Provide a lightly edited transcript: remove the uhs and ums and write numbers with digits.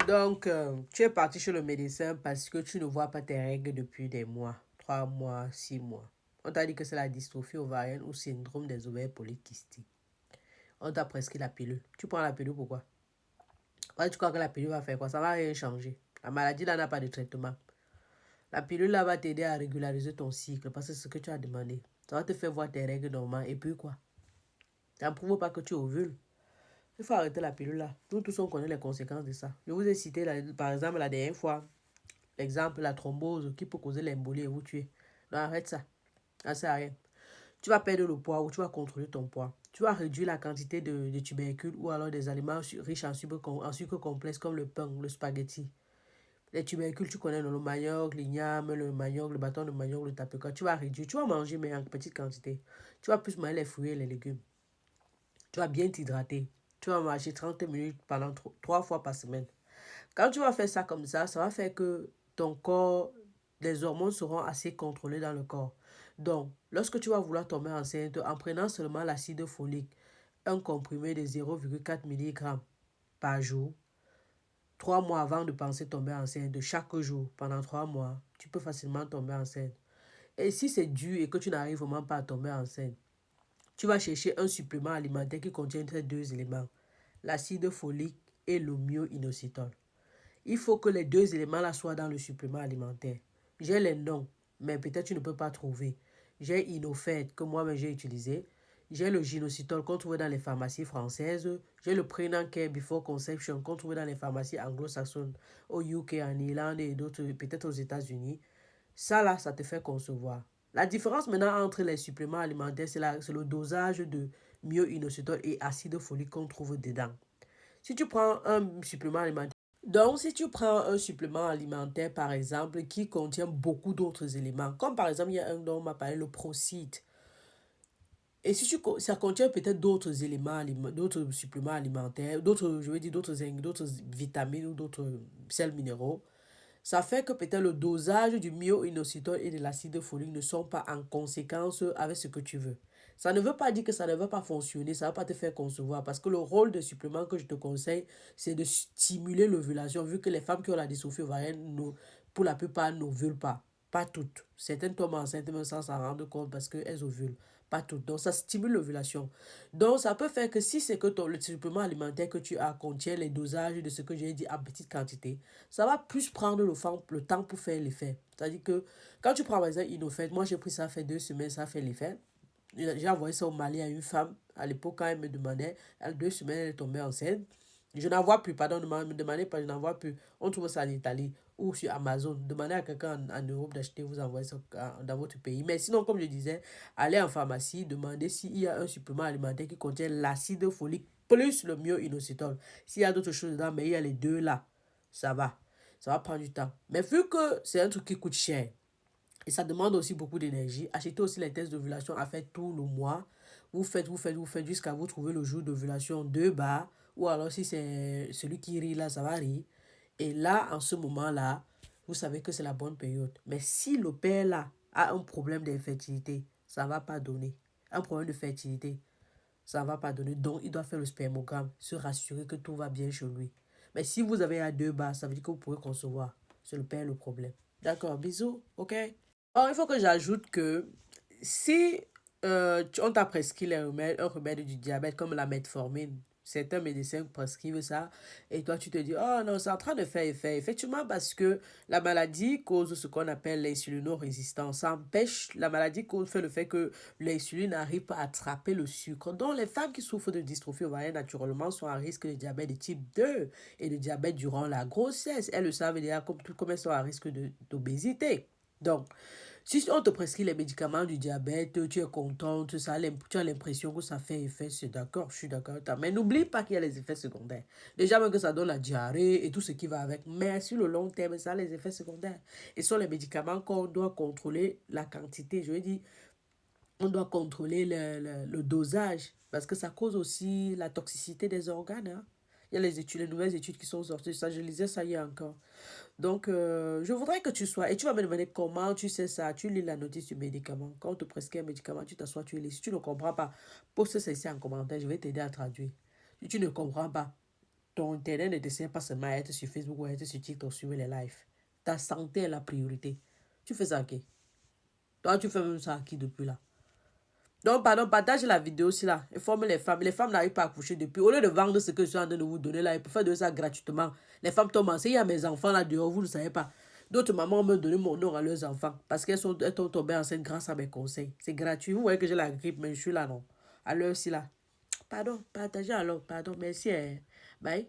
Donc, tu es parti chez le médecin parce que tu ne vois pas tes règles depuis des mois, 3 mois, 6 mois. On t'a dit que c'est la dystrophie ovarienne ou syndrome des ovaires polykystiques. On t'a prescrit la pilule. Tu prends la pilule pourquoi? Ouais, tu crois que la pilule va faire quoi? Ça va rien changer. La maladie là n'a pas de traitement. La pilule là va t'aider à régulariser ton cycle parce que c'est ce que tu as demandé. Ça va te faire voir tes règles normales et puis quoi? Ça ne prouve pas que tu ovules. Il faut arrêter la pilule là. Nous tous on connaît les conséquences de ça. Je vous ai cité par exemple la dernière fois. L'exemple, la thrombose qui peut causer l'embolie et vous tuer. Non, arrête ça. Ça sert à rien. Tu vas perdre le poids ou tu vas contrôler ton poids. Tu vas réduire la quantité de tubercules ou alors des aliments riches en sucre complexe comme le pain, le spaghetti. Les tubercules, tu connais le manioc, l'igname, le manioc, le bâton de manioc, le tapioca. Tu vas réduire. Tu vas manger, mais en petite quantité. Tu vas plus manger les fruits et les légumes. Tu vas bien t'hydrater. Tu vas marcher 30 minutes pendant 3 fois par semaine. Quand tu vas faire ça comme ça va faire que ton corps, les hormones seront assez contrôlées dans le corps. Donc, lorsque tu vas vouloir tomber enceinte, en prenant seulement l'acide folique, un comprimé de 0,4 mg par jour, 3 mois avant de penser tomber enceinte, de chaque jour, pendant 3 mois, tu peux facilement tomber enceinte. Et si c'est dur et que tu n'arrives vraiment pas à tomber enceinte, tu vas chercher un supplément alimentaire qui contient ces deux éléments, l'acide folique et le myo-inositol. Il faut que les deux éléments-là soient dans le supplément alimentaire. J'ai les noms, mais peut-être tu ne peux pas trouver. J'ai Inofed que moi-même j'ai utilisé. J'ai le Gynositol qu'on trouve dans les pharmacies françaises. J'ai le Prenan Care Before Conception qu'on trouve dans les pharmacies anglo-saxonnes au UK, en Irlande et d'autres, peut-être aux États-Unis. Ça là, ça te fait concevoir. La différence maintenant entre les suppléments alimentaires, c'est le dosage de myo-inositol et acide folique qu'on trouve dedans. Si tu prends un supplément alimentaire, donc, si tu prends un supplément alimentaire, par exemple, qui contient beaucoup d'autres éléments, comme par exemple, il y a un dont on m'a parlé, le Procide, et si ça contient peut-être d'autres éléments, d'autres suppléments alimentaires, d'autres, je veux dire, d'autres vitamines ou d'autres sels minéraux, ça fait que peut-être le dosage du myo-inositol et de l'acide folique ne sont pas en conséquence avec ce que tu veux. Ça ne veut pas dire que ça ne va pas fonctionner, ça ne va pas te faire concevoir. Parce que le rôle de supplément que je te conseille, c'est de stimuler l'ovulation, vu que les femmes qui ont la dystrophie ovarienne, pour la plupart, n'ovulent pas. Pas toutes. Certaines tombent enceintes même sans s'en rendre compte parce qu'elles ovulent. Pas toutes. Donc, ça stimule l'ovulation. Donc, ça peut faire que si c'est que le supplément alimentaire que tu as contient les dosages de ce que j'ai dit en petite quantité, ça va plus prendre le temps pour faire l'effet. C'est-à-dire que quand tu prends par exemple Inofed, moi j'ai pris ça fait 2 semaines, ça fait l'effet. J'ai envoyé ça au Mali à une femme. À l'époque, quand elle me demandait, elle, 2 semaines, elle est tombée enceinte. Je n'en vois plus, pardon, ne me demandez pas, je n'en vois plus. On trouve ça en Italie ou sur Amazon. Demandez à quelqu'un en Europe d'acheter, vous envoyez ça dans votre pays. Mais sinon, comme je disais, allez en pharmacie, demandez s'il y a un supplément alimentaire qui contient l'acide folique plus le myo-inositol. S'il y a d'autres choses dedans, mais il y a les deux là, ça va. Ça va prendre du temps. Mais vu que c'est un truc qui coûte cher, et ça demande aussi beaucoup d'énergie. Achetez aussi les tests d'ovulation à faire tout le mois. Vous faites jusqu'à vous trouver le jour d'ovulation 2 bars. Ou alors si c'est celui qui rit là, ça va rire. Et là, en ce moment-là, vous savez que c'est la bonne période. Mais si le père là a un problème d'infertilité, ça ne va pas donner. Un problème de fertilité, ça ne va pas donner. Donc, il doit faire le spermogramme, se rassurer que tout va bien chez lui. Mais si vous avez à 2 bars, ça veut dire que vous pouvez concevoir. C'est le père le problème. D'accord, bisous, ok? Or, il faut que j'ajoute que si on t'a prescrit un remède du diabète comme la metformine, certains médecins prescrivent ça, et toi tu te dis, oh non, c'est en train de faire effet. Effectivement, parce que la maladie cause ce qu'on appelle l'insulino-résistance. Ça empêche, la maladie fait le fait que l'insuline n'arrive pas à attraper le sucre. Donc, les femmes qui souffrent de dystrophie ovarienne, naturellement, sont à risque de diabète de type 2 et de diabète durant la grossesse. Elles le savent déjà, comme elles sont à risque d'obésité. Donc, si on te prescrit les médicaments du diabète, tu es contente, tu as l'impression que ça fait effet, c'est d'accord, je suis d'accord. Mais n'oublie pas qu'il y a les effets secondaires. Déjà même que ça donne la diarrhée et tout ce qui va avec. Mais sur le long terme, ça a les effets secondaires. Et ce sont les médicaments qu'on doit contrôler la quantité. Je veux dire, on doit contrôler le dosage parce que ça cause aussi la toxicité des organes. Hein. Il y a les nouvelles études qui sont sorties. Ça, je lisais ça hier encore. Donc, je voudrais que tu sois... Et tu vas me demander comment tu sais ça. Tu lis la notice du médicament. Quand on te prescrit un médicament, tu t'assois, tu lis. Si tu ne comprends pas, pose ça ici en commentaire. Je vais t'aider à traduire. Si tu ne comprends pas, ton internet ne te sert pas seulement à être sur Facebook ou à être sur TikTok, suivre les lives. Ta santé est la priorité. Tu fais ça à qui? Toi, tu fais même ça à qui depuis là? Donc, pardon, partage la vidéo aussi là. Informe les femmes. Les femmes n'arrivent pas à coucher depuis. Au lieu de vendre ce que je suis en train de vous donner là, ils peuvent faire de ça gratuitement. Les femmes tombent enceintes. Il y a mes enfants là dehors, vous ne savez pas. D'autres mamans me donnent mon nom à leurs enfants parce elles sont tombées enceintes grâce à mes conseils. C'est gratuit. Vous voyez que j'ai la grippe, mais je suis là, non. À l'heure aussi là. Pardon, partagez alors. Pardon, merci. Bye.